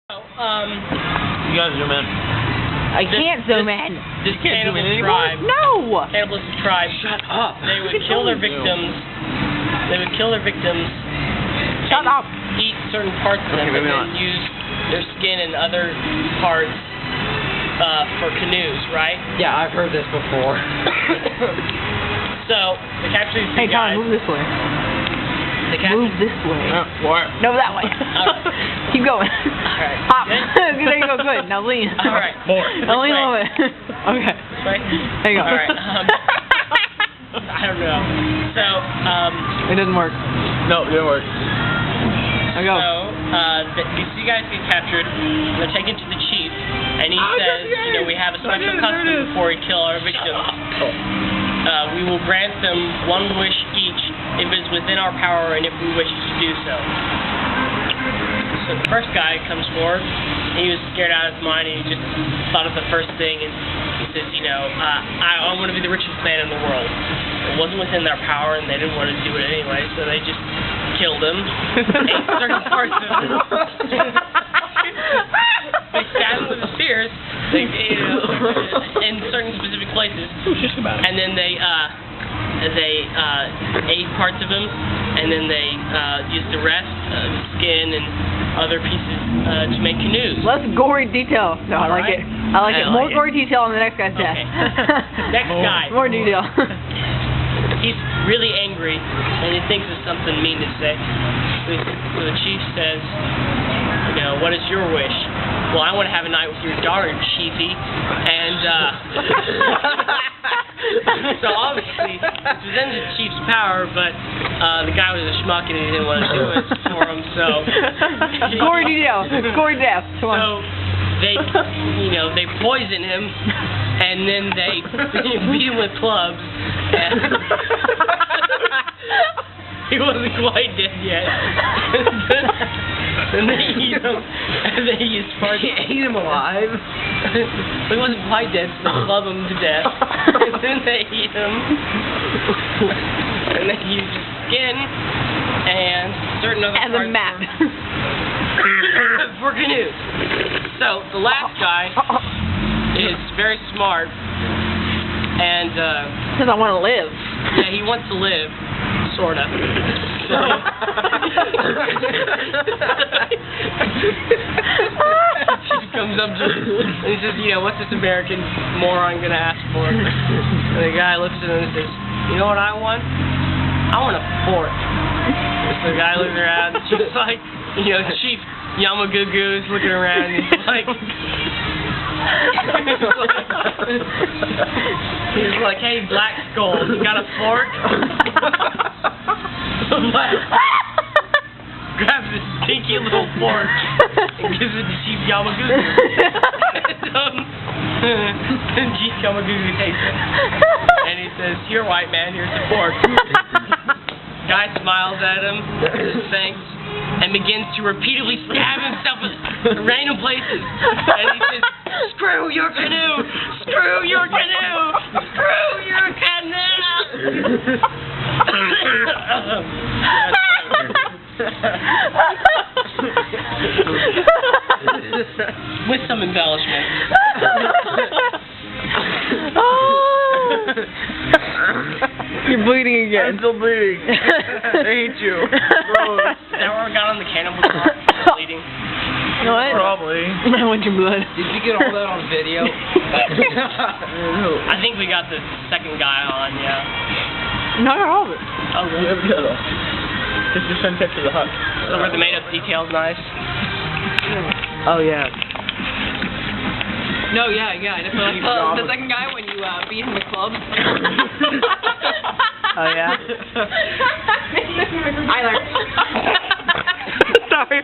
You gotta zoom in. I can't zoom in. This cannibal tribe. No! Cannibalistic tribe. Shut up. They would kill their victims. They would kill their victims. Shut up. Eat certain parts of them and then use their skin and other parts for canoes, right? Yeah, I've heard this before. So, they capture these Hey, two guys. Tom, move this way. They capture... Move this way. What? No, that way. Keep going. Alright. Hop. Good? There you go. Good. Now lean. Alright. More. Now lean a little bit. Okay. Right? There you go. Alright. I don't know. So, It didn't work. No, it didn't work. Now go. So, these two guys get captured, and they're taken to the chief, and he says, you know, we have a special custom before we kill our victims. We will grant them one wish each if it is within our power and if we wish to do so. So the first guy comes forward, he was scared out of his mind, and he just thought of the first thing, and he says, you know, I want to be the richest man in the world. It wasn't within their power, and they didn't want to do it anyway, so they just killed him, ate certain parts of him. They stabbed him with the spears, in certain specific places, and then they ate parts of him, and then they used the rest, the skin and other pieces to make canoes. Less gory detail. No, I like it. I like it. More gory detail on the next guy's death. Next guy. More detail. He's really angry, and he thinks of something mean to say. So the chief says, you know, what is your wish? Well, I want to have a night with your daughter, Chiefy. And, so obviously, it's within the chief's power, but the guy was a schmuck and he didn't want to do it for him, so... Gory detail. Gory death. Come on. So, they, you know, they poison him, and then they beat him with clubs, and he wasn't quite dead yet. And they eat him, and they used parts. You ate him alive? He wasn't quite dead, so they club him to death. And then they eat him, and they use his skin and certain other parts. And the map. For canoes. So, the last guy is very smart, and, Because I want to live. yeah, he wants to live, sort of. So, she comes up to him, and he says, you know, what's this American moron gonna ask for? And the guy looks at him and says, you know what I want? I want a fork. So the guy looks around, and she's like, you know, Chief Yamagugu's looking around, and he's like, hey, Black Skull, you got a fork? Grabs this stinky little fork and gives it to Chief Yamagugu. And Chief Yamagugu takes it. And he says, here, white man, here's the fork. Guy smiles at him, says thanks, and begins to repeatedly stab himself at random places. And he says, screw your canoe! Screw your canoe! Screw your canoe! With some embellishment. You're bleeding again. I'm still bleeding. I hate you. Never got on the cannibal car bleeding. You know what? Probably. I want your blood. Did you get all that on video? I think we got the second guy on, yeah. Not all of it. Oh, really? Just send pictures of the hut. So were the made-up details nice? Oh, yeah. No, yeah. Definitely. The second guy when you beat him with clubs. Oh, yeah? I learned. Sorry.